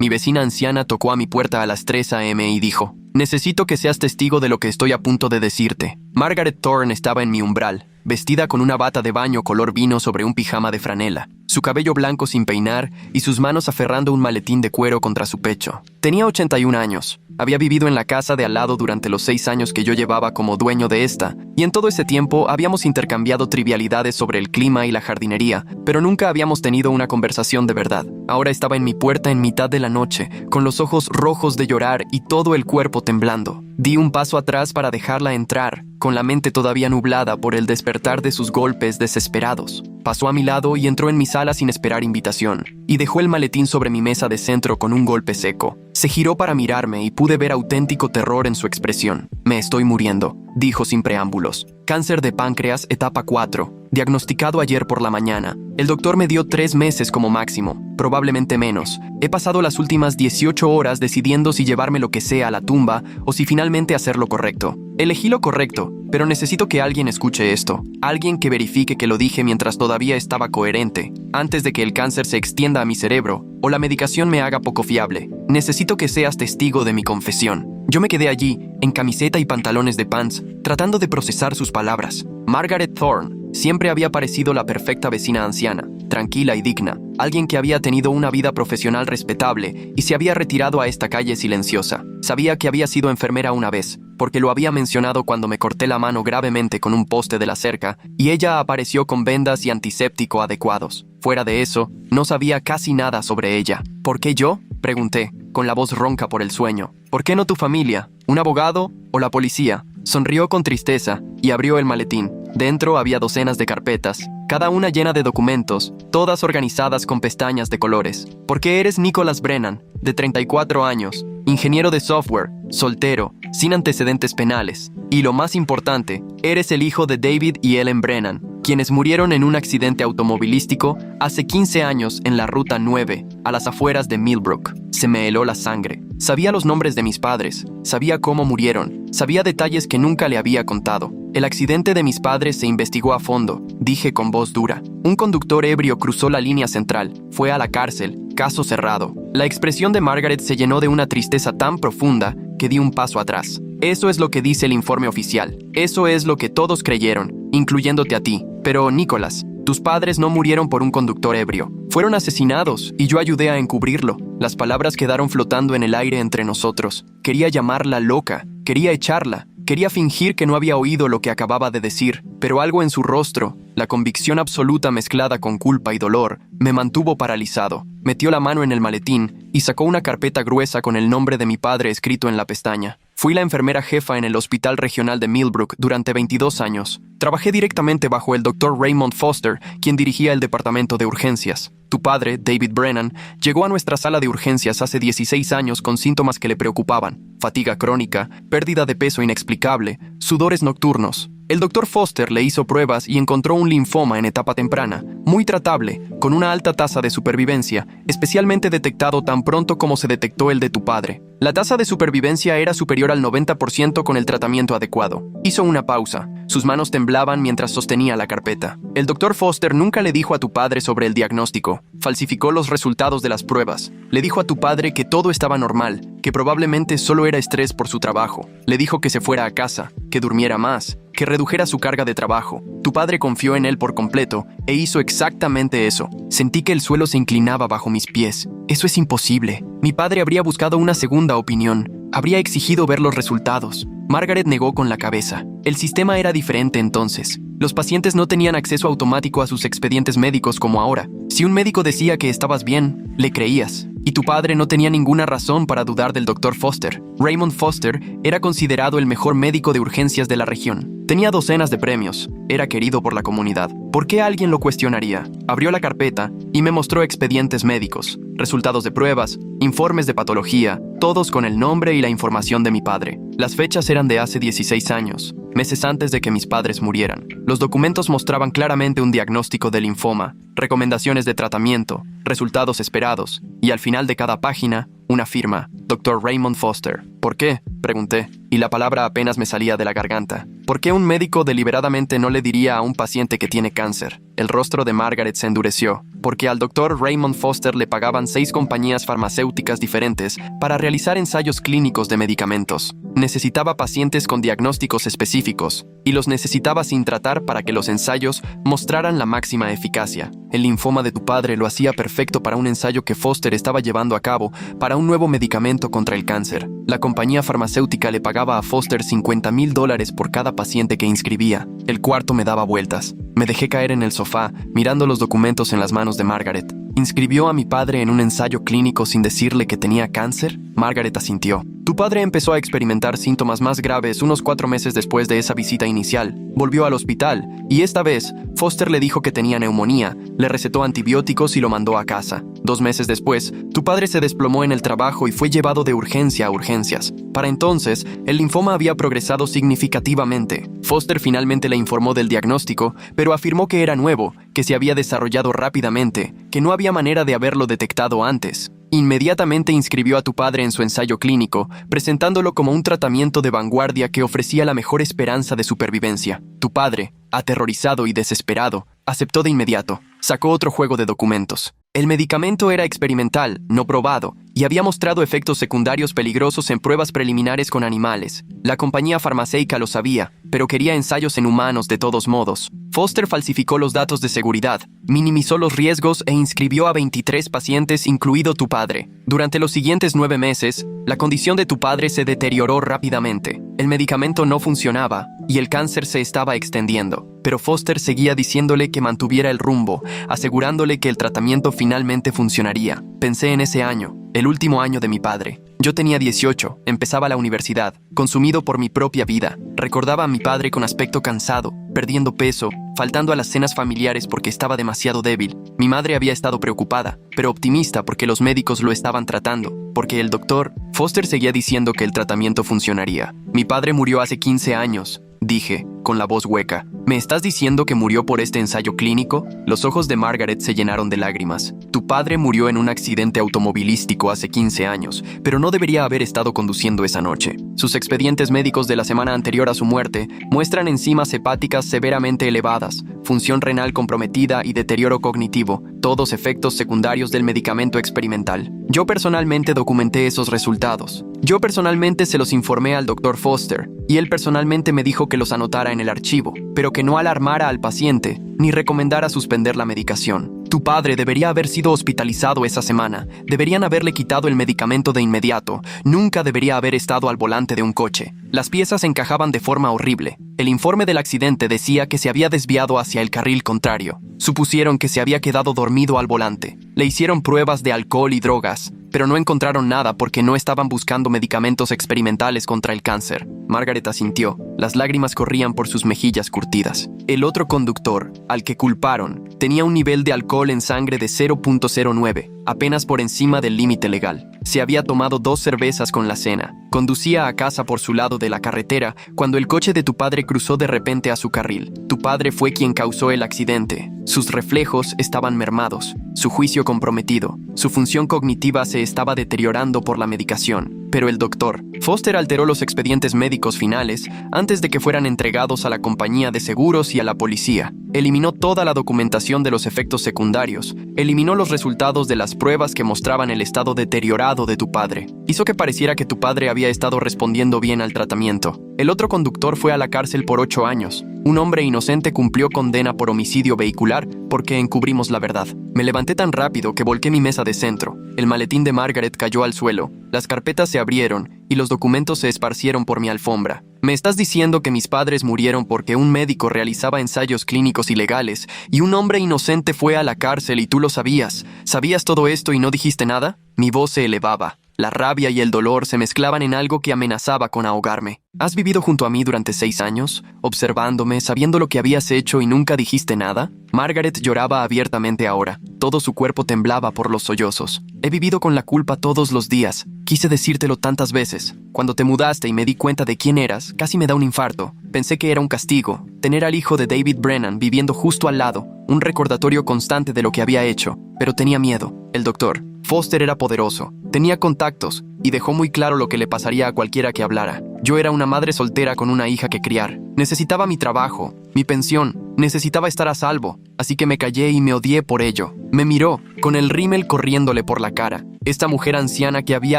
Mi vecina anciana tocó a mi puerta a las 3 a.m. y dijo: «Necesito que seas testigo de lo que estoy a punto de decirte». Margaret Thorne estaba en mi umbral, vestida con una bata de baño color vino sobre un pijama de franela, su cabello blanco sin peinar y sus manos aferrando un maletín de cuero contra su pecho. Tenía 81 años. Había vivido en la casa de al lado durante los 6 años que yo llevaba como dueño de esta, y en todo ese tiempo habíamos intercambiado trivialidades sobre el clima y la jardinería, pero nunca habíamos tenido una conversación de verdad. Ahora estaba en mi puerta en mitad de la noche, con los ojos rojos de llorar y todo el cuerpo temblando. Di un paso atrás para dejarla entrar, con la mente todavía nublada por el despertar de sus golpes desesperados. Pasó a mi lado y entró en mi sala sin esperar invitación, y dejó el maletín sobre mi mesa de centro con un golpe seco. Se giró para mirarme y pude ver auténtico terror en su expresión. «Me estoy muriendo», dijo sin preámbulos. «Cáncer de páncreas, etapa 4, diagnosticado ayer por la mañana. El doctor me dio 3 meses como máximo, probablemente menos. He pasado las últimas 18 horas decidiendo si llevarme lo que sea a la tumba o si finalmente hacer lo correcto. Elegí lo correcto, pero necesito que alguien escuche esto. Alguien que verifique que lo dije mientras todavía estaba coherente, antes de que el cáncer se extienda a mi cerebro o la medicación me haga poco fiable. Necesito que seas testigo de mi confesión». Yo me quedé allí, en camiseta y pantalones de pants, tratando de procesar sus palabras. Margaret Thorne siempre había parecido la perfecta vecina anciana, tranquila y digna, alguien que había tenido una vida profesional respetable y se había retirado a esta calle silenciosa. Sabía que había sido enfermera una vez, porque lo había mencionado cuando me corté la mano gravemente con un poste de la cerca, y ella apareció con vendas y antiséptico adecuados. Fuera de eso, no sabía casi nada sobre ella. «¿Por qué yo?», pregunté, con la voz ronca por el sueño. «¿Por qué no tu familia? ¿Un abogado o la policía?». Sonrió con tristeza y abrió el maletín. Dentro había docenas de carpetas, cada una llena de documentos, todas organizadas con pestañas de colores. «¿Por qué eres Nicholas Brennan, de 34 años, ingeniero de software, soltero, sin antecedentes penales? Y lo más importante, eres el hijo de David y Ellen Brennan, quienes murieron en un accidente automovilístico hace 15 años en la Ruta 9, a las afueras de Millbrook». Se me heló la sangre. Sabía los nombres de mis padres, sabía cómo murieron, sabía detalles que nunca le había contado. «El accidente de mis padres se investigó a fondo», dije con voz dura. «Un conductor ebrio cruzó la línea central, fue a la cárcel, caso cerrado». La expresión de Margaret se llenó de una tristeza tan profunda que di un paso atrás. «Eso es lo que dice el informe oficial. Eso es lo que todos creyeron, incluyéndote a ti. Pero, Nicholas, tus padres no murieron por un conductor ebrio. Fueron asesinados y yo ayudé a encubrirlo». Las palabras quedaron flotando en el aire entre nosotros. Quería llamarla loca, quería echarla, quería fingir que no había oído lo que acababa de decir, pero algo en su rostro, la convicción absoluta mezclada con culpa y dolor, me mantuvo paralizado. Metió la mano en el maletín y sacó una carpeta gruesa con el nombre de mi padre escrito en la pestaña. «Fui la enfermera jefa en el Hospital Regional de Millbrook durante 22 años. Trabajé directamente bajo el Dr. Raymond Foster, quien dirigía el departamento de urgencias. Tu padre, David Brennan, llegó a nuestra sala de urgencias hace 16 años con síntomas que le preocupaban: fatiga crónica, pérdida de peso inexplicable, sudores nocturnos. El Dr. Foster le hizo pruebas y encontró un linfoma en etapa temprana, muy tratable, con una alta tasa de supervivencia, especialmente detectado tan pronto como se detectó el de tu padre. La tasa de supervivencia era superior al 90% con el tratamiento adecuado». Hizo una pausa. Sus manos temblaban mientras sostenía la carpeta. «El Dr. Foster nunca le dijo a tu padre sobre el diagnóstico. Falsificó los resultados de las pruebas. Le dijo a tu padre que todo estaba normal, que probablemente solo era estrés por su trabajo. Le dijo que se fuera a casa, que durmiera más, que redujera su carga de trabajo. Tu padre confió en él por completo e hizo exactamente eso. Sentí que el suelo se inclinaba bajo mis pies. Eso es imposible. Mi padre habría buscado una segunda opinión. Habría exigido ver los resultados». Margaret negó con la cabeza. El sistema era diferente entonces. Los pacientes no tenían acceso automático a sus expedientes médicos como ahora. Si un médico decía que estabas bien, le creías. Y tu padre no tenía ninguna razón para dudar del Dr. Foster. Raymond Foster era considerado el mejor médico de urgencias de la región. Tenía docenas de premios. Era querido por la comunidad. ¿Por qué alguien lo cuestionaría? Abrió la carpeta y me mostró expedientes médicos, resultados de pruebas, informes de patología, todos con el nombre y la información de mi padre. Las fechas eran de hace 16 años, meses antes de que mis padres murieran. Los documentos mostraban claramente un diagnóstico de linfoma, recomendaciones de tratamiento, resultados esperados, y al final de cada página, una firma: Dr. Raymond Foster. «¿Por qué?», pregunté, y la palabra apenas me salía de la garganta. ¿Por qué un médico deliberadamente no le diría a un paciente que tiene cáncer? El rostro de Margaret se endureció, porque al doctor Raymond Foster le pagaban 6 compañías farmacéuticas diferentes para realizar ensayos clínicos de medicamentos. Necesitaba pacientes con diagnósticos específicos, y los necesitaba sin tratar para que los ensayos mostraran la máxima eficacia. El linfoma de tu padre lo hacía perfecto para un ensayo que Foster estaba llevando a cabo para un nuevo medicamento contra el cáncer. La compañía farmacéutica le pagaba a Foster $50,000 por cada paciente que inscribía. El cuarto me daba vueltas. Me dejé caer en el sofá, mirando los documentos en las manos de Margaret. ¿Inscribió a mi padre en un ensayo clínico sin decirle que tenía cáncer? Margaret asintió. Tu padre empezó a experimentar síntomas más graves unos 4 meses después de esa visita inicial. Volvió al hospital, y esta vez, Foster le dijo que tenía neumonía, le recetó antibióticos y lo mandó a casa. 2 meses después, tu padre se desplomó en el trabajo y fue llevado de urgencia a urgencias. Para entonces, el linfoma había progresado significativamente. Foster finalmente le informó del diagnóstico, pero afirmó que era nuevo, que se había desarrollado rápidamente, que no había manera de haberlo detectado antes. Inmediatamente inscribió a tu padre en su ensayo clínico, presentándolo como un tratamiento de vanguardia que ofrecía la mejor esperanza de supervivencia. Tu padre, aterrorizado y desesperado, aceptó de inmediato. Sacó otro juego de documentos. El medicamento era experimental, no probado, y había mostrado efectos secundarios peligrosos en pruebas preliminares con animales. La compañía farmacéutica lo sabía, pero quería ensayos en humanos de todos modos. Foster falsificó los datos de seguridad, minimizó los riesgos e inscribió a 23 pacientes, incluido tu padre. Durante los siguientes 9 meses, la condición de tu padre se deterioró rápidamente. El medicamento no funcionaba y el cáncer se estaba extendiendo. Pero Foster seguía diciéndole que mantuviera el rumbo, asegurándole que el tratamiento finalmente funcionaría. Pensé en ese año, el último año de mi padre. Yo tenía 18, empezaba la universidad, consumido por mi propia vida. Recordaba a mi padre con aspecto cansado, perdiendo peso, faltando a las cenas familiares porque estaba demasiado débil. Mi madre había estado preocupada, pero optimista porque los médicos lo estaban tratando, porque el doctor Foster seguía diciendo que el tratamiento funcionaría. Mi padre murió hace 15 años, dije, con la voz hueca. ¿Me estás diciendo que murió por este ensayo clínico? Los ojos de Margaret se llenaron de lágrimas. Tu padre murió en un accidente automovilístico hace 15 años, pero no debería haber estado conduciendo esa noche. Sus expedientes médicos de la semana anterior a su muerte muestran enzimas hepáticas severamente elevadas, función renal comprometida y deterioro cognitivo, todos efectos secundarios del medicamento experimental. Yo personalmente documenté esos resultados. Yo personalmente se los informé al Dr. Foster, y él personalmente me dijo que los anotara en el archivo, pero que no alarmara al paciente, ni recomendara suspender la medicación. Tu padre debería haber sido hospitalizado esa semana, deberían haberle quitado el medicamento de inmediato, nunca debería haber estado al volante de un coche. Las piezas encajaban de forma horrible. El informe del accidente decía que se había desviado hacia el carril contrario. Supusieron que se había quedado dormido al volante. Le hicieron pruebas de alcohol y drogas, pero no encontraron nada porque no estaban buscando medicamentos experimentales contra el cáncer. Margaret asintió. Las lágrimas corrían por sus mejillas curtidas. El otro conductor, al que culparon, tenía un nivel de alcohol en sangre de 0.09, apenas por encima del límite legal. Se había tomado 2 cervezas con la cena. Conducía a casa por su lado de la carretera cuando el coche de tu padre cruzó de repente a su carril. Tu padre fue quien causó el accidente. Sus reflejos estaban mermados, su juicio comprometido, su función cognitiva se estaba deteriorando por la medicación. Pero el doctor Foster alteró los expedientes médicos finales antes de que fueran entregados a la compañía de seguros y a la policía. Eliminó toda la documentación de los efectos secundarios, eliminó los resultados de las pruebas que mostraban el estado deteriorado de tu padre. Hizo que pareciera que tu padre había estado respondiendo bien al tratamiento. El otro conductor fue a la cárcel por 8 años. Un hombre inocente cumplió condena por homicidio vehicular porque encubrimos la verdad. Me levanté tan rápido que volqué mi mesa de centro. El maletín de Margaret cayó al suelo. Las carpetas se abrieron y los documentos se esparcieron por mi alfombra. ¿Me estás diciendo que mis padres murieron porque un médico realizaba ensayos clínicos ilegales y un hombre inocente fue a la cárcel y tú lo sabías? ¿Sabías todo esto y no dijiste nada? Mi voz se elevaba. La rabia y el dolor se mezclaban en algo que amenazaba con ahogarme. ¿Has vivido junto a mí durante 6 años, observándome, sabiendo lo que habías hecho y nunca dijiste nada? Margaret lloraba abiertamente ahora. Todo su cuerpo temblaba por los sollozos. He vivido con la culpa todos los días. Quise decírtelo tantas veces. Cuando te mudaste y me di cuenta de quién eras, casi me da un infarto. Pensé que era un castigo. Tener al hijo de David Brennan viviendo justo al lado. Un recordatorio constante de lo que había hecho. Pero tenía miedo. El doctor Foster era poderoso. Tenía contactos. y dejó muy claro lo que le pasaría a cualquiera que hablara. Yo era una madre soltera con una hija que criar. Necesitaba mi trabajo, mi pensión, necesitaba estar a salvo, así que me callé y me odié por ello. Me miró, con el rímel corriéndole por la cara. Esta mujer anciana que había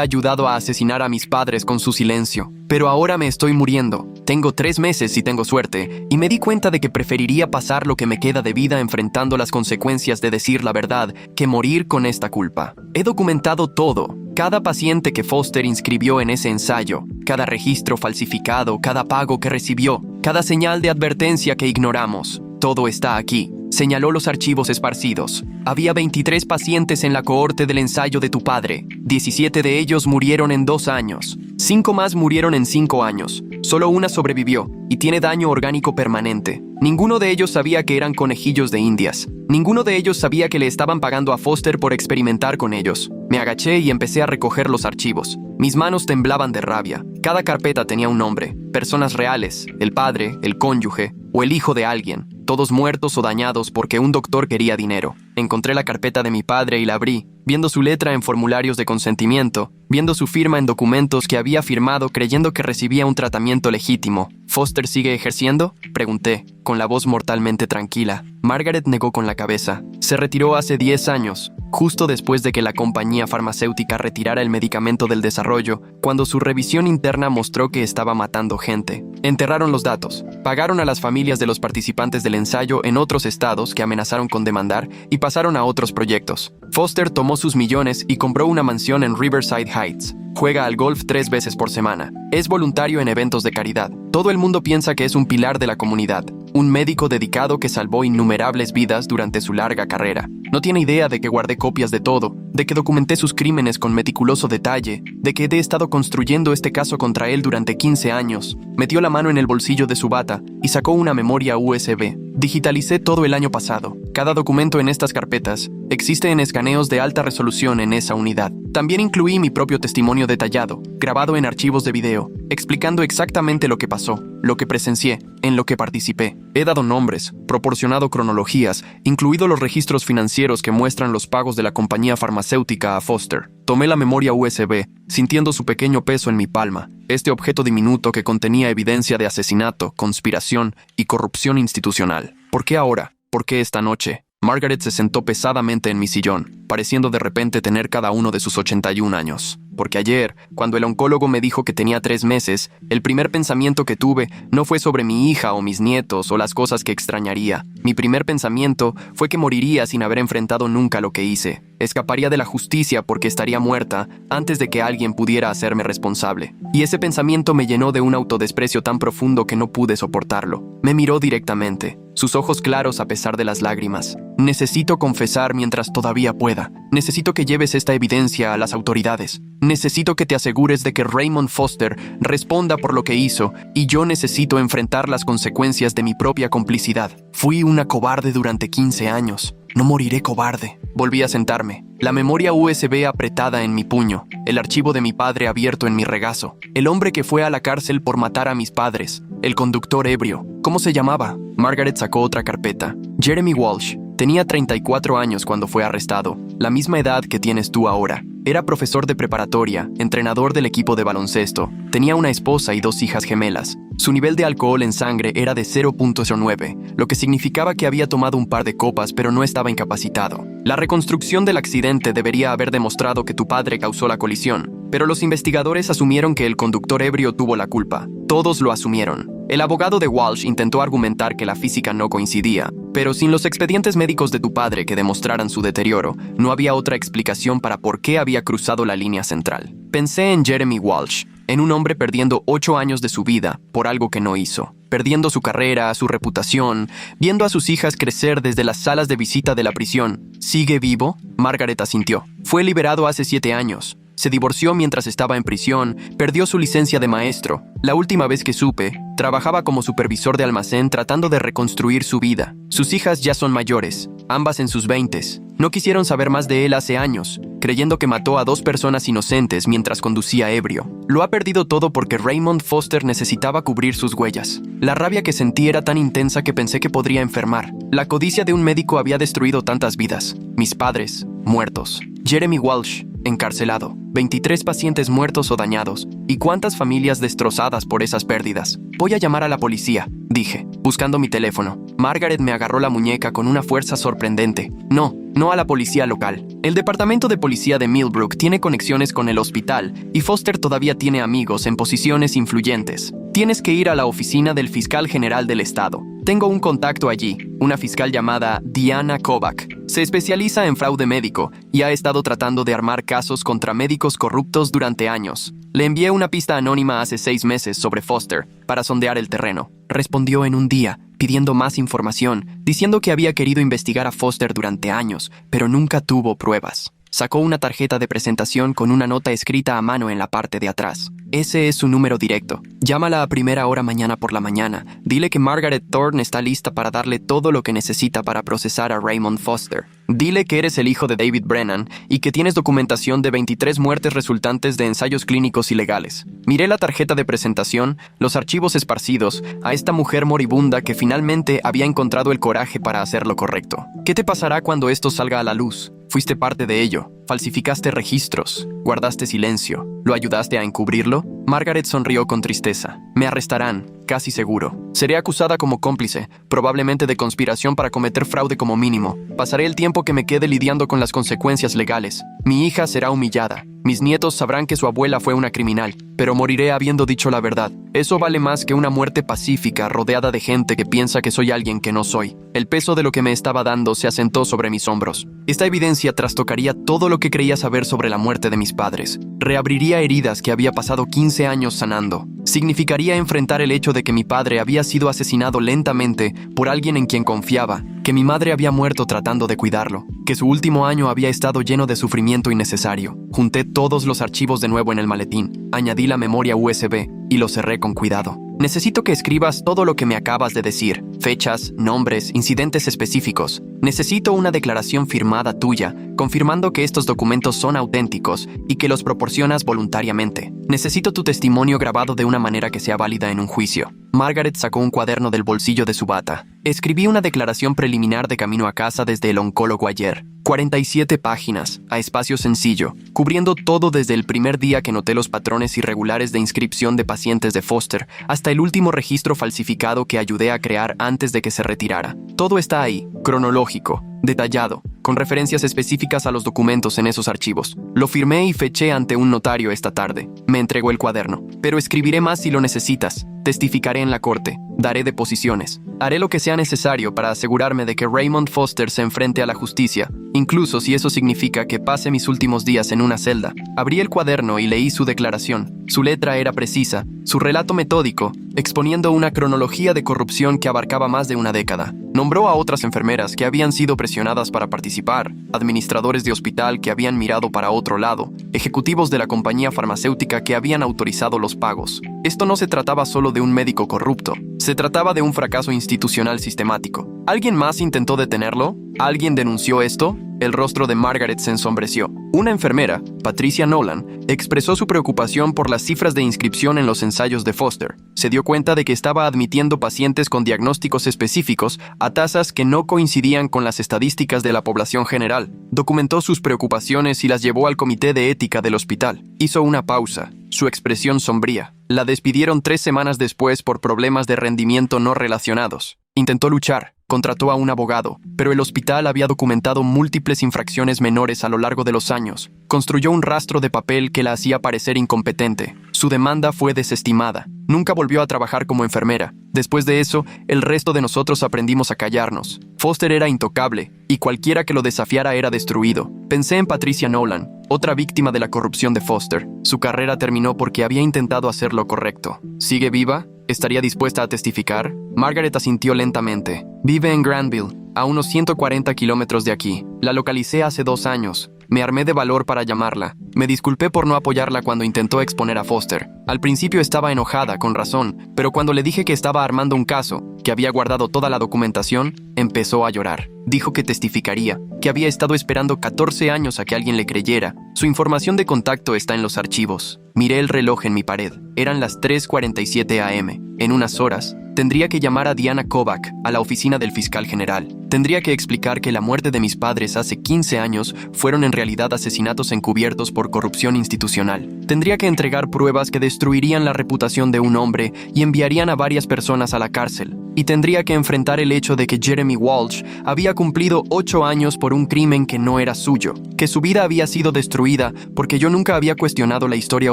ayudado a asesinar a mis padres con su silencio. Pero ahora me estoy muriendo. Tengo 3 meses si tengo suerte, y me di cuenta de que preferiría pasar lo que me queda de vida enfrentando las consecuencias de decir la verdad que morir con esta culpa. He documentado todo. Cada paciente que Foster inscribió en ese ensayo, cada registro falsificado, cada pago que recibió, cada señal de advertencia que ignoramos. Todo está aquí. Señaló los archivos esparcidos. Había 23 pacientes en la cohorte del ensayo de tu padre. 17 de ellos murieron en 2 años. 5 más murieron en 5 años. Solo una sobrevivió y tiene daño orgánico permanente. Ninguno de ellos sabía que eran conejillos de indias. Ninguno de ellos sabía que le estaban pagando a Foster por experimentar con ellos. Me agaché y empecé a recoger los archivos. Mis manos temblaban de rabia. Cada carpeta tenía un nombre. Personas reales, el padre, el cónyuge o el hijo de alguien. Todos muertos o dañados porque un doctor quería dinero. Encontré la carpeta de mi padre y la abrí, viendo su letra en formularios de consentimiento, viendo su firma en documentos que había firmado creyendo que recibía un tratamiento legítimo. ¿Foster sigue ejerciendo?, pregunté, con la voz mortalmente tranquila. Margaret negó con la cabeza. Se retiró hace 10 años, justo después de que la compañía farmacéutica retirara el medicamento del desarrollo, cuando su revisión interna mostró que estaba matando gente. Enterraron los datos, pagaron a las familias de los participantes del ensayo en otros estados que amenazaron con demandar y pasaron a otros proyectos. Foster tomó sus millones y compró una mansión en Riverside Heights. Juega al golf 3 veces por semana. Es voluntario en eventos de caridad. Todo el mundo piensa que es un pilar de la comunidad. Un médico dedicado que salvó innumerables vidas durante su larga carrera. No tiene idea de que guardé copias de todo, de que documenté sus crímenes con meticuloso detalle, de que he estado construyendo este caso contra él durante 15 años. Metió la mano en el bolsillo de su bata y sacó una memoria USB. Digitalicé todo el año pasado. Cada documento en estas carpetas existe en escaneos de alta resolución en esa unidad. También incluí mi propio testimonio detallado, grabado en archivos de video, explicando exactamente lo que pasó, lo que presencié, en lo que participé. He dado nombres, proporcionado cronologías, incluido los registros financieros que muestran los pagos de la compañía farmacéutica a Foster. Tomé la memoria USB, sintiendo su pequeño peso en mi palma. Este objeto diminuto que contenía evidencia de asesinato, conspiración y corrupción institucional. ¿Por qué ahora? ¿Por qué esta noche? Margaret se sentó pesadamente en mi sillón, pareciendo de repente tener cada uno de sus 81 años. Porque ayer, cuando el oncólogo me dijo que tenía 3 meses, el primer pensamiento que tuve no fue sobre mi hija o mis nietos o las cosas que extrañaría. Mi primer pensamiento fue que moriría sin haber enfrentado nunca lo que hice. Escaparía de la justicia porque estaría muerta antes de que alguien pudiera hacerme responsable. Y ese pensamiento me llenó de un autodesprecio tan profundo que no pude soportarlo. Me miró directamente, sus ojos claros a pesar de las lágrimas. Necesito confesar mientras todavía pueda. Necesito que lleves esta evidencia a las autoridades. Necesito que te asegures de que Raymond Foster responda por lo que hizo y yo necesito enfrentar las consecuencias de mi propia complicidad. Fui una cobarde durante 15 años. No moriré cobarde. Volví a sentarme. La memoria USB apretada en mi puño. El archivo de mi padre abierto en mi regazo. El hombre que fue a la cárcel por matar a mis padres. El conductor ebrio. ¿Cómo se llamaba? Margaret sacó otra carpeta. Jeremy Walsh. Tenía 34 años cuando fue arrestado. La misma edad que tienes tú ahora. Era profesor de preparatoria, entrenador del equipo de baloncesto. Tenía una esposa y 2 hijas gemelas. Su nivel de alcohol en sangre era de 0.09, lo que significaba que había tomado un par de copas pero no estaba incapacitado. La reconstrucción del accidente debería haber demostrado que tu padre causó la colisión, pero los investigadores asumieron que el conductor ebrio tuvo la culpa. Todos lo asumieron. El abogado de Walsh intentó argumentar que la física no coincidía, pero sin los expedientes médicos de tu padre que demostraran su deterioro, no había otra explicación para por qué había cruzado la línea central. Pensé en Jeremy Walsh, en un hombre perdiendo 8 años de su vida por algo que no hizo, perdiendo su carrera, su reputación, viendo a sus hijas crecer desde las salas de visita de la prisión. ¿Sigue vivo? Margaret asintió. Fue liberado hace 7 años. Se divorció mientras estaba en prisión, perdió su licencia de maestro. La última vez que supe, trabajaba como supervisor de almacén tratando de reconstruir su vida. Sus hijas ya son mayores, ambas en sus 20s. No quisieron saber más de él hace años, creyendo que mató a 2 personas inocentes mientras conducía ebrio. Lo ha perdido todo porque Raymond Foster necesitaba cubrir sus huellas. La rabia que sentí era tan intensa que pensé que podría enfermar. La codicia de un médico había destruido tantas vidas. Mis padres, muertos. Jeremy Walsh, encarcelado, 23 pacientes muertos o dañados, y cuántas familias destrozadas por esas pérdidas. Voy a llamar a la policía, dije, buscando mi teléfono. Margaret me agarró la muñeca con una fuerza sorprendente. No a la policía local. El departamento de policía de Millbrook tiene conexiones con el hospital y Foster todavía tiene amigos en posiciones influyentes. Tienes que ir a la oficina del fiscal general del estado. Tengo un contacto allí, una fiscal llamada Diana Kovac. Se especializa en fraude médico y ha estado tratando de armar casos contra médicos corruptos durante años. Le envié una pista anónima hace 6 meses sobre Foster para sondear el terreno. Respondió en un día, pidiendo más información, diciendo que había querido investigar a Foster durante años, pero nunca tuvo pruebas. Sacó una tarjeta de presentación con una nota escrita a mano en la parte de atrás. Ese es su número directo. Llámala a primera hora mañana por la mañana. Dile que Margaret Thorne está lista para darle todo lo que necesita para procesar a Raymond Foster. Dile que eres el hijo de David Brennan y que tienes documentación de 23 muertes resultantes de ensayos clínicos ilegales. Miré la tarjeta de presentación, los archivos esparcidos, a esta mujer moribunda que finalmente había encontrado el coraje para hacer lo correcto. ¿Qué te pasará cuando esto salga a la luz? Fuiste parte de ello. Falsificaste registros. Guardaste silencio. ¿Lo ayudaste a encubrirlo? Margaret sonrió con tristeza. Me arrestarán, casi seguro. Seré acusada como cómplice, probablemente de conspiración para cometer fraude como mínimo. Pasaré el tiempo que me quede lidiando con las consecuencias legales. Mi hija será humillada. Mis nietos sabrán que su abuela fue una criminal, pero moriré habiendo dicho la verdad. Eso vale más que una muerte pacífica rodeada de gente que piensa que soy alguien que no soy. El peso de lo que me estaba dando se asentó sobre mis hombros. Esta evidencia trastocaría todo lo que creía saber sobre la muerte de mis padres. Reabriría heridas que había pasado 15 años sanando. Significaría enfrentar el hecho de que mi padre había sido asesinado lentamente por alguien en quien confiaba, que mi madre había muerto tratando de cuidarlo, que su último año había estado lleno de sufrimiento innecesario. Junté todos los archivos de nuevo en el maletín, añadí la memoria USB y lo cerré con cuidado. Necesito que escribas todo lo que me acabas de decir, fechas, nombres, incidentes específicos. Necesito una declaración firmada tuya, confirmando que estos documentos son auténticos y que los proporcionas voluntariamente. Necesito tu testimonio grabado de una manera que sea válida en un juicio. Margaret sacó un cuaderno del bolsillo de su bata. Escribí una declaración preliminar de camino a casa desde el oncólogo ayer. 47 páginas, a espacio sencillo, cubriendo todo desde el primer día que noté los patrones irregulares de inscripción de pacientes de Foster hasta el último registro falsificado que ayudé a crear antes de que se retirara. Todo está ahí, cronológico, detallado, con referencias específicas a los documentos en esos archivos. Lo firmé y feché ante un notario esta tarde. Me entregó el cuaderno. Pero escribiré más si lo necesitas. Testificaré en la corte. Daré deposiciones. Haré lo que sea necesario para asegurarme de que Raymond Foster se enfrente a la justicia, incluso si eso significa que pase mis últimos días en una celda. Abrí el cuaderno y leí su declaración. Su letra era precisa, su relato metódico, exponiendo una cronología de corrupción que abarcaba más de una década. Nombró a otras enfermeras que habían sido presionadas para participar, administradores de hospital que habían mirado para otro lado, ejecutivos de la compañía farmacéutica que habían autorizado los pagos. Esto no se trataba solo de un médico corrupto, se trataba de un fracaso institucional sistemático. ¿Alguien más intentó detenerlo? ¿Alguien denunció esto? El rostro de Margaret se ensombreció. Una enfermera, Patricia Nolan, expresó su preocupación por las cifras de inscripción en los ensayos de Foster. Se dio cuenta de que estaba admitiendo pacientes con diagnósticos específicos a tasas que no coincidían con las estadísticas de la población general. Documentó sus preocupaciones y las llevó al comité de ética del hospital. Hizo una pausa, su expresión sombría. La despidieron 3 semanas después por problemas de rendimiento no relacionados. Intentó luchar, contrató a un abogado, pero el hospital había documentado múltiples infracciones menores a lo largo de los años. Construyó un rastro de papel que la hacía parecer incompetente. Su demanda fue desestimada. Nunca volvió a trabajar como enfermera. Después de eso, el resto de nosotros aprendimos a callarnos. Foster era intocable, y cualquiera que lo desafiara era destruido. Pensé en Patricia Nolan, otra víctima de la corrupción de Foster. Su carrera terminó porque había intentado hacer lo correcto. ¿Sigue viva? ¿Estaría dispuesta a testificar? Margaret asintió lentamente. Vive en Granville, a unos 140 kilómetros de aquí. La localicé hace 2 años. Me armé de valor para llamarla. Me disculpé por no apoyarla cuando intentó exponer a Foster. Al principio estaba enojada, con razón, pero cuando le dije que estaba armando un caso, que había guardado toda la documentación, empezó a llorar. Dijo que testificaría, que había estado esperando 14 años a que alguien le creyera. Su información de contacto está en los archivos. Miré el reloj en mi pared. Eran las 3:47 a.m. En unas horas, tendría que llamar a Diana Kobach a la oficina del fiscal general. Tendría que explicar que la muerte de mis padres hace 15 años fueron en realidad asesinatos encubiertos por corrupción institucional. Tendría que entregar pruebas que destruirían la reputación de un hombre y enviarían a varias personas a la cárcel. Y tendría que enfrentar el hecho de que Jeremy Walsh había cumplido 8 años por un crimen que no era suyo, que su vida había sido destruida porque yo nunca había cuestionado la historia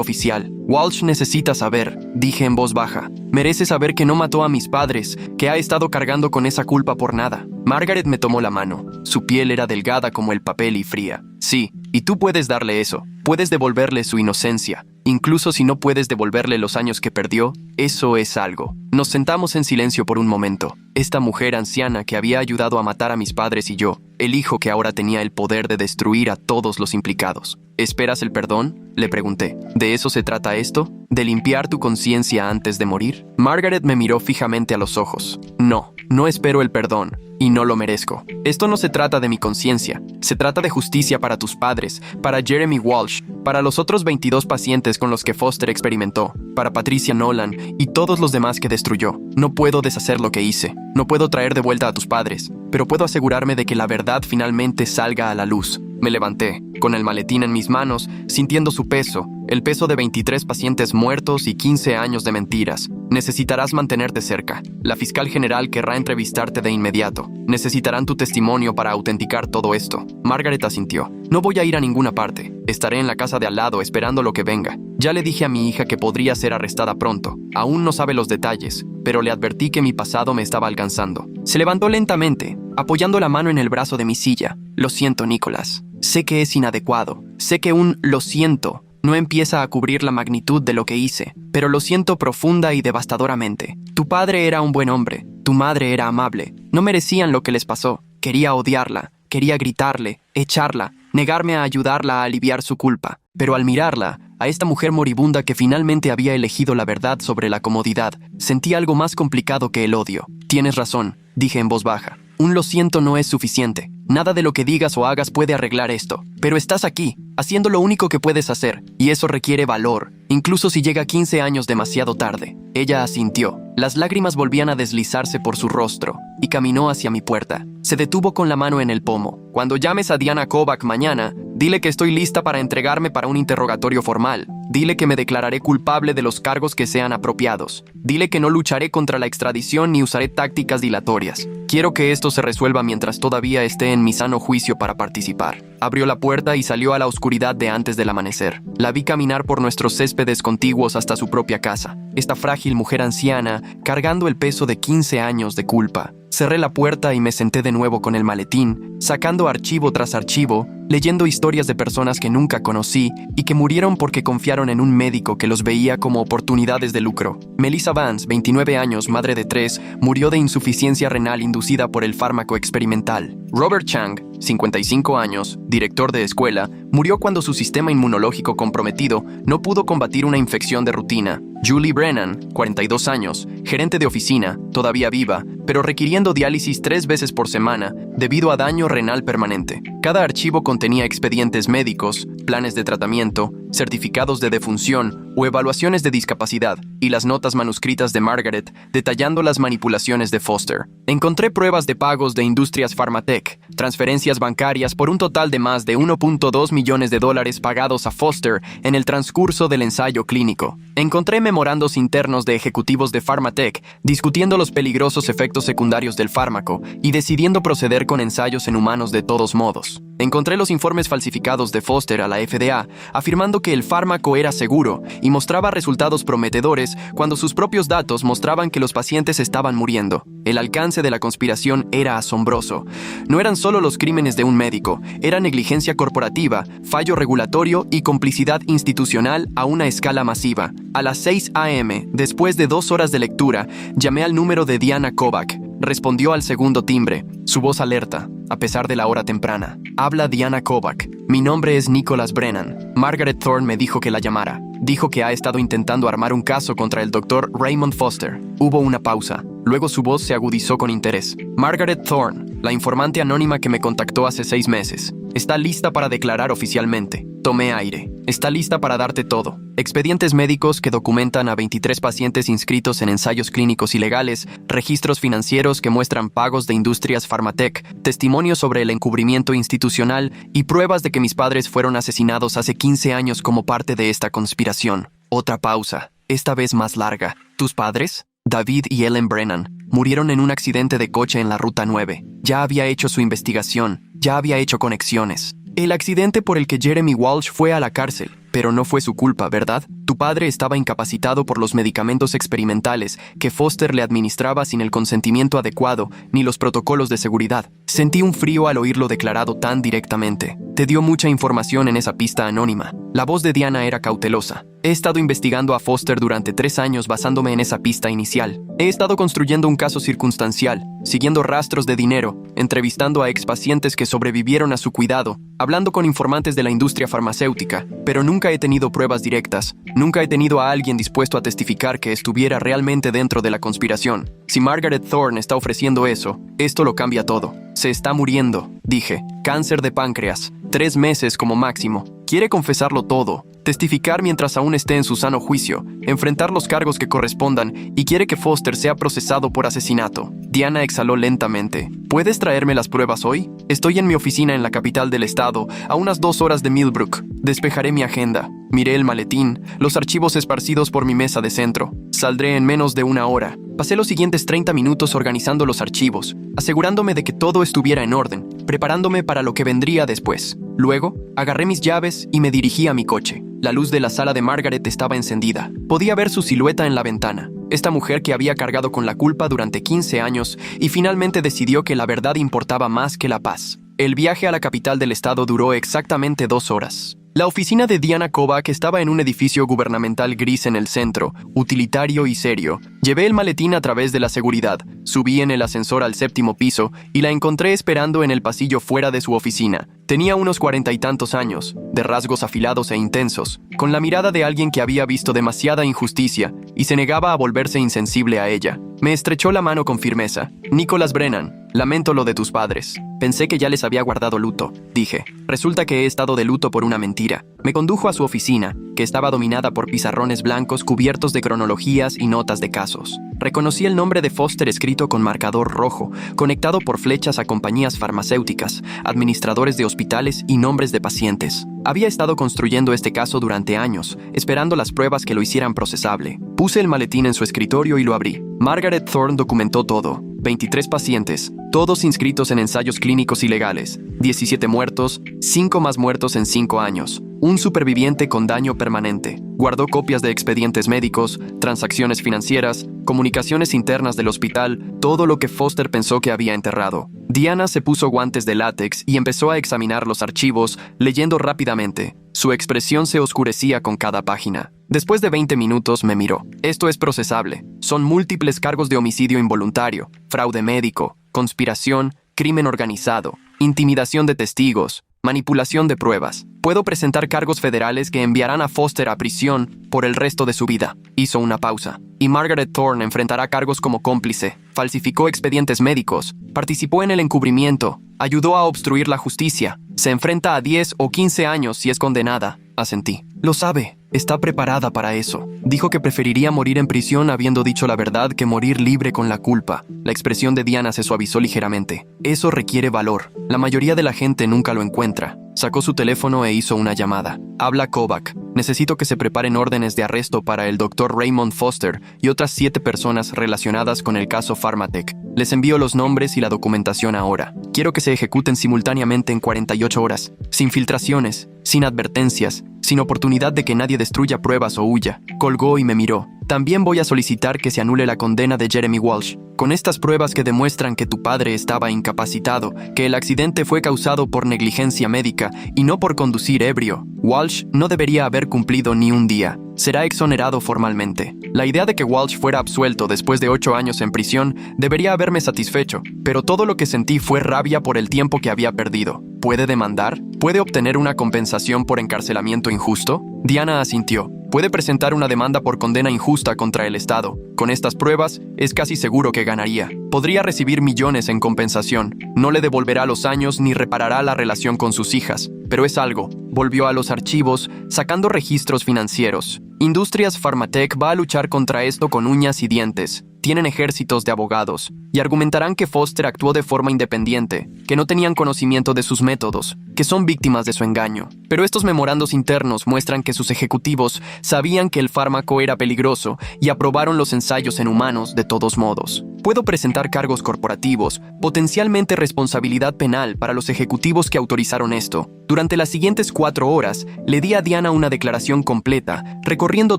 oficial. Walsh necesita saber, dije en voz baja. Merece saber que no mató a mis padres, que ha estado cargando con esa culpa por nada. Margaret me tomó la mano. Su piel era delgada como el papel y fría. Sí, y tú puedes darle eso. Puedes devolverle su inocencia. Incluso si no puedes devolverle los años que perdió, eso es algo. Nos sentamos en silencio por un momento. Esta mujer anciana que había ayudado a matar a mis padres y yo, el hijo que ahora tenía el poder de destruir a todos los implicados. ¿Esperas el perdón?, le pregunté. ¿De eso se trata esto? ¿De limpiar tu conciencia antes de morir? Margaret me miró fijamente a los ojos. No espero el perdón. Y no lo merezco. Esto no se trata de mi conciencia. Se trata de justicia para tus padres, para Jeremy Walsh, para los otros 22 pacientes con los que Foster experimentó, para Patricia Nolan y todos los demás que destruyó. No puedo deshacer lo que hice. No puedo traer de vuelta a tus padres, pero puedo asegurarme de que la verdad finalmente salga a la luz. Me levanté, con el maletín en mis manos, sintiendo su peso, el peso de 23 pacientes muertos y 15 años de mentiras. Necesitarás mantenerte cerca. La fiscal general querrá entrevistarte de inmediato. Necesitarán tu testimonio para autenticar todo esto. Margaret asintió. No voy a ir a ninguna parte. Estaré en la casa de al lado esperando lo que venga. Ya le dije a mi hija que podría ser arrestada pronto. Aún no sabe los detalles, pero le advertí que mi pasado me estaba alcanzando. Se levantó lentamente, apoyando la mano en el brazo de mi silla. Lo siento, Nicholas. Sé que es inadecuado. Sé que un lo siento no empieza a cubrir la magnitud de lo que hice, pero lo siento profunda y devastadoramente. Tu padre era un buen hombre. Tu madre era amable. No merecían lo que les pasó. Quería odiarla. Quería gritarle, echarla, negarme a ayudarla a aliviar su culpa. Pero al mirarla, a esta mujer moribunda que finalmente había elegido la verdad sobre la comodidad, sentí algo más complicado que el odio. Tienes razón, dije en voz baja. Un lo siento no es suficiente. Nada de lo que digas o hagas puede arreglar esto. Pero estás aquí, haciendo lo único que puedes hacer, y eso requiere valor, incluso si llega 15 años demasiado tarde. Ella asintió. Las lágrimas volvían a deslizarse por su rostro, y caminó hacia mi puerta. Se detuvo con la mano en el pomo. Cuando llames a Diana Kobach mañana, dile que estoy lista para entregarme para un interrogatorio formal. Dile que me declararé culpable de los cargos que sean apropiados. Dile que no lucharé contra la extradición ni usaré tácticas dilatorias. Quiero que esto se resuelva mientras todavía esté en mi sano juicio para participar. Abrió la puerta y salió a la oscuridad de antes del amanecer. La vi caminar por nuestros céspedes contiguos hasta su propia casa. Esta frágil mujer anciana, cargando el peso de 15 años de culpa. Cerré la puerta y me senté de nuevo con el maletín, sacando archivo tras archivo, leyendo historias de personas que nunca conocí y que murieron porque confiaron en un médico que los veía como oportunidades de lucro. Melissa Vance, 29 años, madre de 3, murió de insuficiencia renal inducida por el fármaco experimental. Robert Chang, 55 años, director de escuela, murió cuando su sistema inmunológico comprometido no pudo combatir una infección de rutina. Julie Brennan, 42 años, gerente de oficina, todavía viva, pero requiriendo diálisis 3 veces por semana debido a daño renal permanente. Cada archivo contenía expedientes médicos, planes de tratamiento, certificados de defunción o evaluaciones de discapacidad y las notas manuscritas de Margaret detallando las manipulaciones de Foster. Encontré pruebas de pagos de Industrias Pharmatech, transferencias bancarias por un total de más de $1.2 millones pagados a Foster en el transcurso del ensayo clínico. Encontré memorandos internos de ejecutivos de Pharmatech discutiendo los peligrosos efectos secundarios del fármaco y decidiendo proceder con ensayos en humanos de todos modos. Encontré los informes falsificados de Foster a la FDA, afirmando que el fármaco era seguro y mostraba resultados prometedores cuando sus propios datos mostraban que los pacientes estaban muriendo. El alcance de la conspiración era asombroso. No eran solo los crímenes de un médico, era negligencia corporativa, fallo regulatorio y complicidad institucional a una escala masiva. A las 6 a.m., después de 2 horas de lectura, llamé al número de Diana Kobach. Respondió al segundo timbre, su voz alerta, a pesar de la hora temprana. Habla Diana Kobach. Mi nombre es Nicholas Brennan. Margaret Thorne me dijo que la llamara. Dijo que ha estado intentando armar un caso contra el Dr. Raymond Foster. Hubo una pausa. Luego su voz se agudizó con interés. Margaret Thorne, la informante anónima que me contactó hace 6 meses. Está lista para declarar oficialmente. Tomé aire. Está lista para darte todo. Expedientes médicos que documentan a 23 pacientes inscritos en ensayos clínicos ilegales, registros financieros que muestran pagos de industrias Pharmatech, testimonios sobre el encubrimiento institucional y pruebas de que mis padres fueron asesinados hace 15 años como parte de esta conspiración. Otra pausa, esta vez más larga. ¿Tus padres? David y Ellen Brennan murieron en un accidente de coche en la Ruta 9. Ya había hecho su investigación, ya había hecho conexiones. El accidente por el que Jeremy Walsh fue a la cárcel, pero no fue su culpa, ¿verdad? Tu padre estaba incapacitado por los medicamentos experimentales que Foster le administraba sin el consentimiento adecuado ni los protocolos de seguridad. Sentí un frío al oírlo declarado tan directamente. Te dio mucha información en esa pista anónima. La voz de Diana era cautelosa. He estado investigando a Foster durante 3 años basándome en esa pista inicial. He estado construyendo un caso circunstancial, siguiendo rastros de dinero, entrevistando a expacientes que sobrevivieron a su cuidado, hablando con informantes de la industria farmacéutica, pero nunca he tenido pruebas directas. Nunca he tenido a alguien dispuesto a testificar que estuviera realmente dentro de la conspiración. Si Margaret Thorne está ofreciendo eso, esto lo cambia todo. Se está muriendo, dije. Cáncer de páncreas. 3 meses como máximo. Quiere confesarlo todo, testificar mientras aún esté en su sano juicio, enfrentar los cargos que correspondan y quiere que Foster sea procesado por asesinato. Diana exhaló lentamente. ¿Puedes traerme las pruebas hoy? Estoy en mi oficina en la capital del estado, a unas 2 horas de Millbrook. Despejaré mi agenda. Miré el maletín, los archivos esparcidos por mi mesa de centro. Saldré en menos de 1 hora. Pasé los siguientes 30 minutos organizando los archivos, asegurándome de que todo estuviera en orden, preparándome para lo que vendría después. Luego, agarré mis llaves y me dirigí a mi coche. La luz de la sala de Margaret estaba encendida. Podía ver su silueta en la ventana. Esta mujer que había cargado con la culpa durante 15 años y finalmente decidió que la verdad importaba más que la paz. El viaje a la capital del estado duró exactamente 2 horas. La oficina de Diana Kobach estaba en un edificio gubernamental gris en el centro, utilitario y serio. Llevé el maletín a través de la seguridad, subí en el ascensor al 7º piso y la encontré esperando en el pasillo fuera de su oficina. Tenía unos 40 y tantos años, de rasgos afilados e intensos, con la mirada de alguien que había visto demasiada injusticia y se negaba a volverse insensible a ella. Me estrechó la mano con firmeza. Nicholas Brennan, lamento lo de tus padres. Pensé que ya les había guardado luto, dije. Resulta que he estado de luto por una mentira. Me condujo a su oficina, que estaba dominada por pizarrones blancos cubiertos de cronologías y notas de casos. Reconocí el nombre de Foster escrito con marcador rojo, conectado por flechas a compañías farmacéuticas, administradores de hospitales y nombres de pacientes. Había estado construyendo este caso durante años, esperando las pruebas que lo hicieran procesable. Puse el maletín en su escritorio y lo abrí. Margaret Thorne documentó todo. 23 pacientes, todos inscritos en ensayos clínicos ilegales, 17 muertos, 5 más muertos en 5 años, un superviviente con daño permanente. Guardó copias de expedientes médicos, transacciones financieras, comunicaciones internas del hospital, todo lo que Foster pensó que había enterrado. Diana se puso guantes de látex y empezó a examinar los archivos, leyendo rápidamente. Su expresión se oscurecía con cada página. Después de 20 minutos me miró. Esto es procesable. Son múltiples cargos de homicidio involuntario, fraude médico, conspiración, crimen organizado, intimidación de testigos, manipulación de pruebas. Puedo presentar cargos federales que enviarán a Foster a prisión por el resto de su vida. Hizo una pausa. Y Margaret Thorne enfrentará cargos como cómplice. Falsificó expedientes médicos. Participó en el encubrimiento. Ayudó a obstruir la justicia. Se enfrenta a 10 o 15 años si es condenada. Asentí. Lo sabe. Está preparada para eso. Dijo que preferiría morir en prisión habiendo dicho la verdad que morir libre con la culpa. La expresión de Diana se suavizó ligeramente. Eso requiere valor. La mayoría de la gente nunca lo encuentra. Sacó su teléfono e hizo una llamada. Habla Kobach. Necesito que se preparen órdenes de arresto para el Dr. Raymond Foster y otras 7 personas relacionadas con el caso Pharmatech. Les envío los nombres y la documentación ahora. Quiero que se ejecuten simultáneamente en 48 horas, sin filtraciones, sin advertencias, sin oportunidad de que nadie destruya pruebas o huya. Colgó y me miró. También voy a solicitar que se anule la condena de Jeremy Walsh. Con estas pruebas que demuestran que tu padre estaba incapacitado, que el accidente fue causado por negligencia médica y no por conducir ebrio, Walsh no debería haber cumplido ni un día. Será exonerado formalmente. La idea de que Walsh fuera absuelto después de 8 años en prisión debería haberme satisfecho, pero todo lo que sentí fue rabia por el tiempo que había perdido. ¿Puede demandar? ¿Puede obtener una compensación por encarcelamiento injusto? Diana asintió. Puede presentar una demanda por condena injusta contra el Estado. Con estas pruebas, es casi seguro que ganaría. Podría recibir millones en compensación. No le devolverá los años ni reparará la relación con sus hijas. Pero es algo. Volvió a los archivos, sacando registros financieros. Industrias Pharmatech va a luchar contra esto con uñas y dientes. Tienen ejércitos de abogados y argumentarán que Foster actuó de forma independiente, que no tenían conocimiento de sus métodos, que son víctimas de su engaño. Pero estos memorandos internos muestran que sus ejecutivos sabían que el fármaco era peligroso y aprobaron los ensayos en humanos de todos modos. Puedo presentar cargos corporativos, potencialmente responsabilidad penal para los ejecutivos que autorizaron esto. Durante las siguientes 4 horas, le di a Diana una declaración completa, recorriendo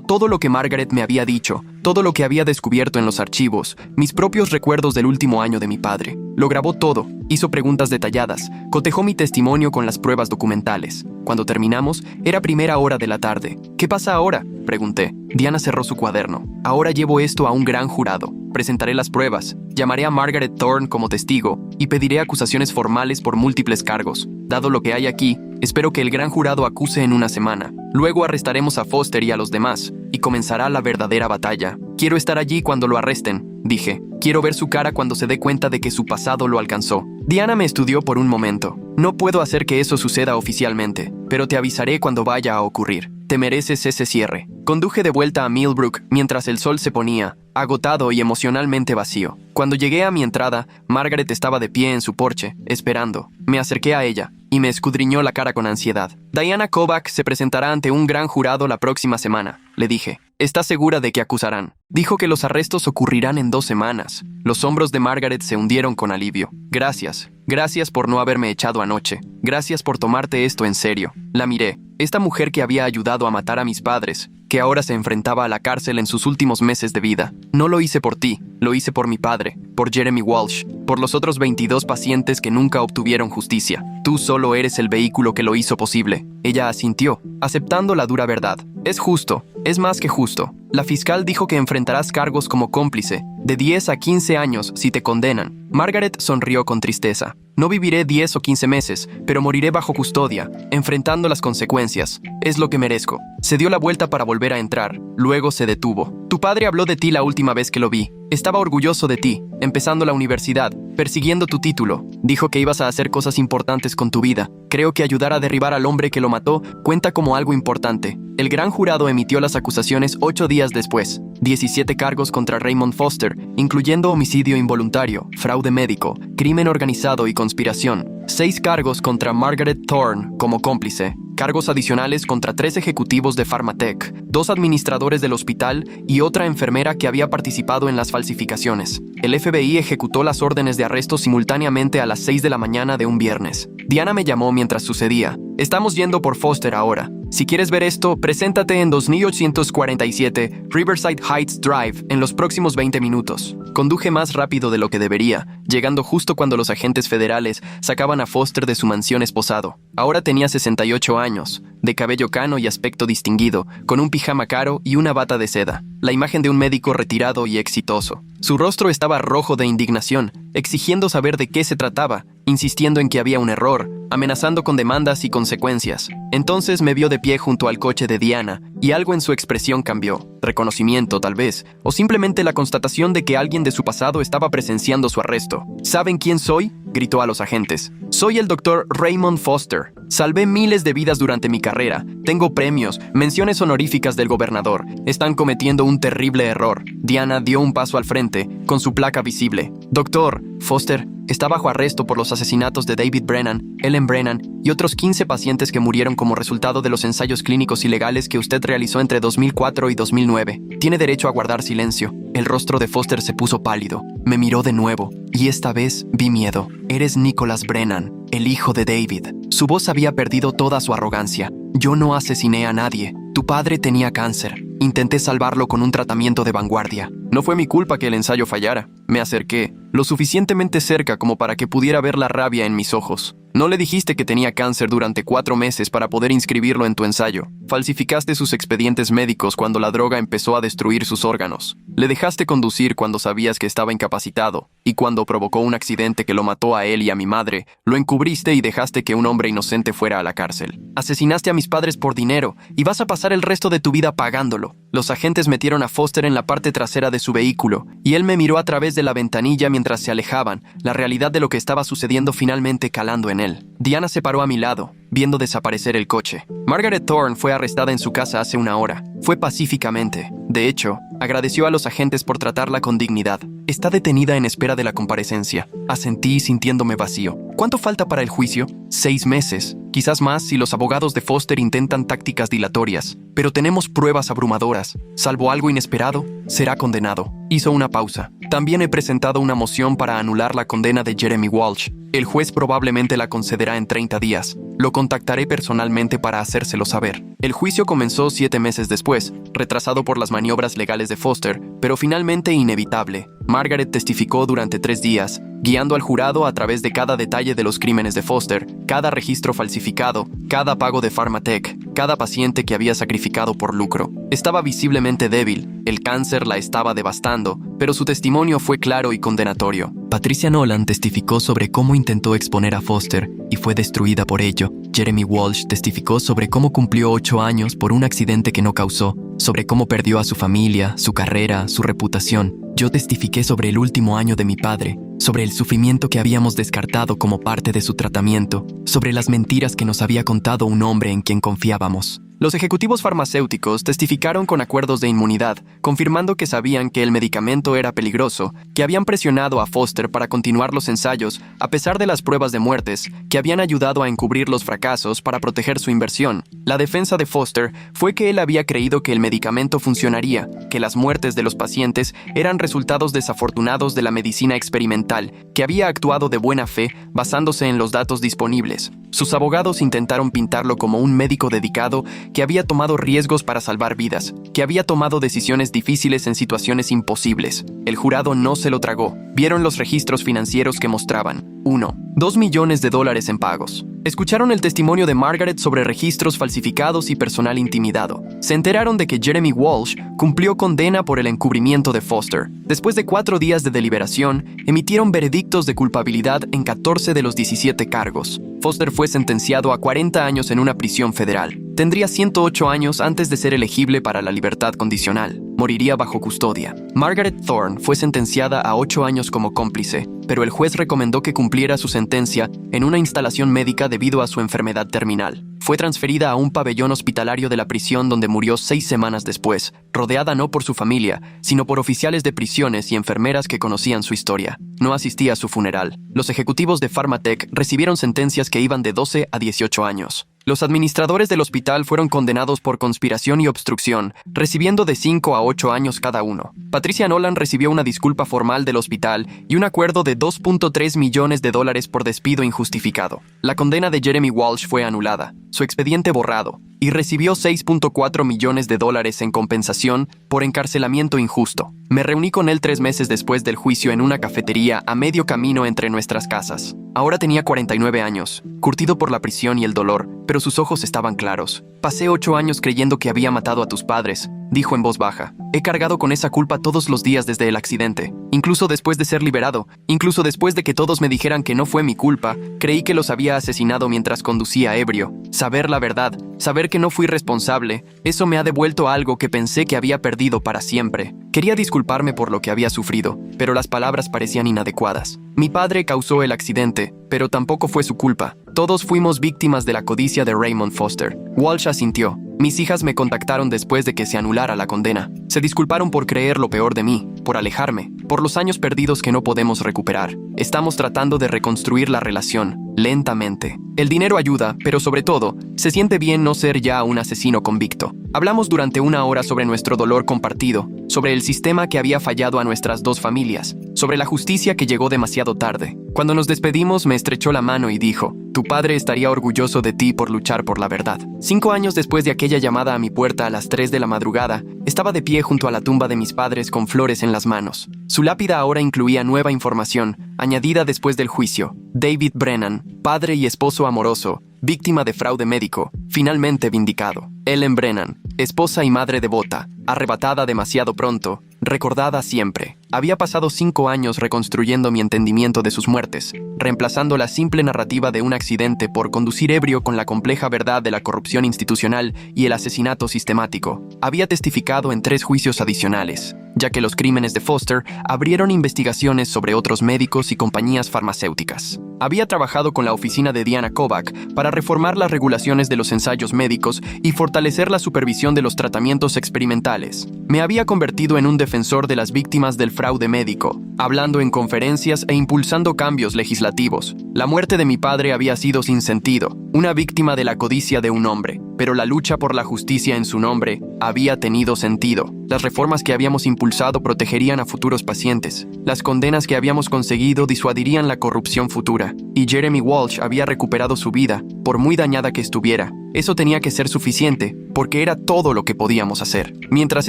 todo lo que Margaret me había dicho, todo lo que había descubierto en los archivos, mis propios recuerdos del último año de mi padre. Lo grabó todo, hizo preguntas detalladas, cotejó mi testimonio con las pruebas documentales. Cuando terminamos, era primera hora de la tarde. ¿Qué pasa ahora?, pregunté. Diana cerró su cuaderno. Ahora llevo esto a un gran jurado. Presentaré las pruebas, llamaré a Margaret Thorne como testigo y pediré acusaciones formales por múltiples cargos. Dado lo que hay aquí, espero que el gran jurado acuse en una semana. Luego arrestaremos a Foster y a los demás, y comenzará la verdadera batalla. Quiero estar allí cuando lo arresten, dije. Quiero ver su cara cuando se dé cuenta de que su pasado lo alcanzó. Diana me estudió por un momento. No puedo hacer que eso suceda oficialmente, pero te avisaré cuando vaya a ocurrir. Te mereces ese cierre. Conduje de vuelta a Millbrook mientras el sol se ponía, agotado y emocionalmente vacío. Cuando llegué a mi entrada, Margaret estaba de pie en su porche, esperando. Me acerqué a ella y me escudriñó la cara con ansiedad. Diana Kovac se presentará ante un gran jurado la próxima semana, le dije. ¿Estás segura de que acusarán? Dijo que los arrestos ocurrirán en 2 semanas. Los hombros de Margaret se hundieron con alivio. Gracias. Gracias por no haberme echado anoche. Gracias por tomarte esto en serio. La miré. Esta mujer que había ayudado a matar a mis padres, que ahora se enfrentaba a la cárcel en sus últimos meses de vida. No lo hice por ti, lo hice por mi padre, por Jeremy Walsh, por los otros 22 pacientes que nunca obtuvieron justicia. Tú solo eres el vehículo que lo hizo posible. Ella asintió, aceptando la dura verdad. Es justo, es más que justo. La fiscal dijo que enfrentarás cargos como cómplice, de 10 a 15 años si te condenan. Margaret sonrió con tristeza. No viviré 10 o 15 meses, pero moriré bajo custodia, enfrentando las consecuencias. Es lo que merezco. Se dio la vuelta para volver a entrar. Luego se detuvo. Tu padre habló de ti la última vez que lo vi. Estaba orgulloso de ti, empezando la universidad, persiguiendo tu título. Dijo que ibas a hacer cosas importantes con tu vida. Creo que ayudar a derribar al hombre que lo mató cuenta como algo importante. El gran jurado emitió las acusaciones 8 días después. 17 cargos contra Raymond Foster, incluyendo homicidio involuntario, fraude médico, crimen organizado y conspiración. 6 cargos contra Margaret Thorne como cómplice. Cargos adicionales contra 3 ejecutivos de Pharmatech, 2 administradores del hospital y otra enfermera que había participado en las falsificaciones. El FBI ejecutó las órdenes de arresto simultáneamente a las 6 de la mañana de un viernes. Diana me llamó mientras sucedía. Estamos yendo por Foster ahora. Si quieres ver esto, preséntate en 2847 Riverside Heights Drive en los próximos 20 minutos. Conduje más rápido de lo que debería, llegando justo cuando los agentes federales sacaban a Foster de su mansión esposado. Ahora tenía 68 años, de cabello cano y aspecto distinguido, con un pijama caro y una bata de seda. La imagen de un médico retirado y exitoso. Su rostro estaba rojo de indignación, exigiendo saber de qué se trataba, insistiendo en que había un error, amenazando con demandas y consecuencias. Entonces me vio de pie junto al coche de Diana, y algo en su expresión cambió. Reconocimiento, tal vez, o simplemente la constatación de que alguien de su pasado estaba presenciando su arresto. ¿Saben quién soy?, gritó a los agentes. Soy el Dr. Raymond Foster. Salvé miles de vidas durante mi carrera. Tengo premios, menciones honoríficas del gobernador. Están cometiendo un terrible error. Diana dio un paso al frente, con su placa visible. Doctor, Foster está bajo arresto por los asesinatos de David Brennan, Ellen Brennan y otros 15 pacientes que murieron como resultado de los ensayos clínicos ilegales que usted realizó entre 2004 y 2009. Tiene derecho a guardar silencio. El rostro de Foster se puso pálido. Me miró de nuevo, y esta vez vi miedo. Eres Nicholas Brennan, el hijo de David. Su voz había perdido toda su arrogancia. Yo no asesiné a nadie. Tu padre tenía cáncer. Intenté salvarlo con un tratamiento de vanguardia. No fue mi culpa que el ensayo fallara. Me acerqué, lo suficientemente cerca como para que pudiera ver la rabia en mis ojos. No le dijiste que tenía cáncer durante 4 meses para poder inscribirlo en tu ensayo. Falsificaste sus expedientes médicos cuando la droga empezó a destruir sus órganos. Le dejaste conducir cuando sabías que estaba incapacitado. Y cuando provocó un accidente que lo mató a él y a mi madre, lo encubriste y dejaste que un hombre inocente fuera a la cárcel. Asesinaste a mis padres por dinero y vas a pasar el resto de tu vida pagándolo. Los agentes metieron a Foster en la parte trasera de su vehículo y él me miró a través de la ventanilla mientras se alejaban, la realidad de lo que estaba sucediendo finalmente calando en él. Diana se paró a mi lado, viendo desaparecer el coche. Margaret Thorne fue arrestada en su casa hace 1 hora. Fue pacíficamente. De hecho, agradeció a los agentes por tratarla con dignidad. Está detenida en espera de la comparecencia. Asentí sintiéndome vacío. ¿Cuánto falta para el juicio? 6 meses. Quizás más si los abogados de Foster intentan tácticas dilatorias. Pero tenemos pruebas abrumadoras. Salvo algo inesperado, será condenado. Hizo una pausa. También he presentado una moción para anular la condena de Jeremy Walsh. El juez probablemente la concederá en 30 días. Lo contactaré personalmente para hacérselo saber. El juicio comenzó 7 meses después, retrasado por las maniobras legales de Foster, pero finalmente inevitable. Margaret testificó durante 3 días, guiando al jurado a través de cada detalle de los crímenes de Foster, cada registro falsificado, cada pago de Pharmatech, cada paciente que había sacrificado por lucro. Estaba visiblemente débil, el cáncer la estaba devastando, pero su testimonio fue claro y condenatorio. Patricia Nolan testificó sobre cómo intentó exponer a Foster y fue destruida por ello. Jeremy Walsh testificó sobre cómo cumplió 8 años por un accidente que no causó, sobre cómo perdió a su familia, su carrera, su reputación. Yo testifiqué sobre el último año de mi padre, sobre el sufrimiento que habíamos descartado como parte de su tratamiento, sobre las mentiras que nos había contado un hombre en quien confiábamos. Los ejecutivos farmacéuticos testificaron con acuerdos de inmunidad, confirmando que sabían que el medicamento era peligroso, que habían presionado a Foster para continuar los ensayos a pesar de las pruebas de muertes, que habían ayudado a encubrir los fracasos para proteger su inversión. La defensa de Foster fue que él había creído que el medicamento funcionaría, que las muertes de los pacientes eran resultados desafortunados de la medicina experimental, que había actuado de buena fe basándose en los datos disponibles. Sus abogados intentaron pintarlo como un médico dedicado que había tomado riesgos para salvar vidas, que había tomado decisiones difíciles en situaciones imposibles. El jurado no se lo tragó. Vieron los registros financieros que mostraban 1. $2 millones en pagos. Escucharon el testimonio de Margaret sobre registros falsificados y personal intimidado. Se enteraron de que Jeremy Walsh cumplió condena por el encubrimiento de Foster. Después de 4 días de deliberación, emitieron veredictos de culpabilidad en 14 de los 17 cargos. Foster fue sentenciado a 40 años en una prisión federal. Tendría 108 años antes de ser elegible para la libertad condicional. Moriría bajo custodia. Margaret Thorne fue sentenciada a 8 años como cómplice, pero el juez recomendó que cumpliera su sentencia en una instalación médica debido a su enfermedad terminal. Fue transferida a un pabellón hospitalario de la prisión donde murió 6 semanas después, rodeada no por su familia, sino por oficiales de prisiones y enfermeras que conocían su historia. No asistía a su funeral. Los ejecutivos de Pharmatech recibieron sentencias que iban de 12 a 18 años. Los administradores del hospital fueron condenados por conspiración y obstrucción, recibiendo de 5 a 8 años cada uno. Patricia Nolan recibió una disculpa formal del hospital y un acuerdo de $2.3 millones por despido injustificado. La condena de Jeremy Walsh fue anulada, su expediente borrado, y recibió $6.4 millones en compensación por encarcelamiento injusto. Me reuní con él 3 meses después del juicio en una cafetería a medio camino entre nuestras casas. Ahora tenía 49 años, curtido por la prisión y el dolor, pero sus ojos estaban claros. Pasé 8 años creyendo que había matado a tus padres, dijo en voz baja. He cargado con esa culpa todos los días desde el accidente, incluso después de ser liberado, incluso después de que todos me dijeran que no fue mi culpa, creí que los había asesinado mientras conducía ebrio. Saber la verdad, saber que no fui responsable, eso me ha devuelto algo que pensé que había perdido para siempre. Quería disculparme por lo que había sufrido, pero las palabras parecían inadecuadas. Mi padre causó el accidente, pero tampoco fue su culpa. Todos fuimos víctimas de la codicia de Raymond Foster. Walsh asintió. Mis hijas me contactaron después de que se anulara la condena. Se disculparon por creer lo peor de mí, por alejarme, por los años perdidos que no podemos recuperar. Estamos tratando de reconstruir la relación, lentamente. El dinero ayuda, pero sobre todo, se siente bien no ser ya un asesino convicto. Hablamos durante 1 hora sobre nuestro dolor compartido, sobre el sistema que había fallado a nuestras 2 familias, sobre la justicia que llegó demasiado tarde. Cuando nos despedimos, me estrechó la mano y dijo: tu padre estaría orgulloso de ti por luchar por la verdad. 5 años después de aquella llamada a mi puerta a las 3 de la madrugada, estaba de pie junto a la tumba de mis padres con flores en las manos. Su lápida ahora incluía nueva información, añadida después del juicio. David Brennan, padre y esposo amoroso, víctima de fraude médico, finalmente vindicado. Ellen Brennan, esposa y madre devota, arrebatada demasiado pronto, recordada siempre. Había pasado 5 años reconstruyendo mi entendimiento de sus muertes, reemplazando la simple narrativa de un accidente por conducir ebrio con la compleja verdad de la corrupción institucional y el asesinato sistemático. Había testificado en 3 juicios adicionales, ya que los crímenes de Foster abrieron investigaciones sobre otros médicos y compañías farmacéuticas. Había trabajado con la oficina de Diana Kovac para reformar las regulaciones de los ensayos médicos y fortalecer la supervisión de los tratamientos experimentales. Me había convertido en un defensor de las víctimas del fraude médico, hablando en conferencias e impulsando cambios legislativos. La muerte de mi padre había sido sin sentido, una víctima de la codicia de un hombre, pero la lucha por la justicia en su nombre había tenido sentido. Las reformas que habíamos impulsado protegerían a futuros pacientes. Las condenas que habíamos conseguido disuadirían la corrupción futura. Y Jeremy Walsh había recuperado su vida, por muy dañada que estuviera. Eso tenía que ser suficiente, porque era todo lo que podíamos hacer. Mientras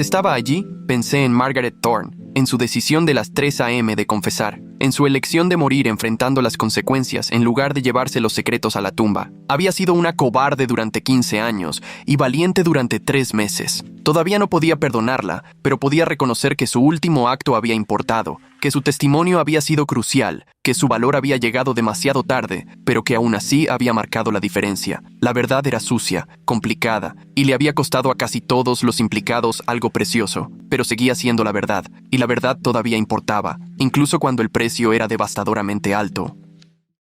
estaba allí, pensé en Margaret Thorne, en su decisión de las 3 a.m. de confesar, en su elección de morir enfrentando las consecuencias en lugar de llevarse los secretos a la tumba. Había sido una cobarde durante 15 años y valiente durante 3 meses. Todavía no podía perdonarla, pero podía reconocer que su último acto había importado, que su testimonio había sido crucial, que su valor había llegado demasiado tarde, pero que aún así había marcado la diferencia. La verdad era sucia, complicada, y le había costado a casi todos los implicados algo precioso, pero seguía siendo la verdad, y la verdad todavía importaba, incluso cuando el precio era devastadoramente alto.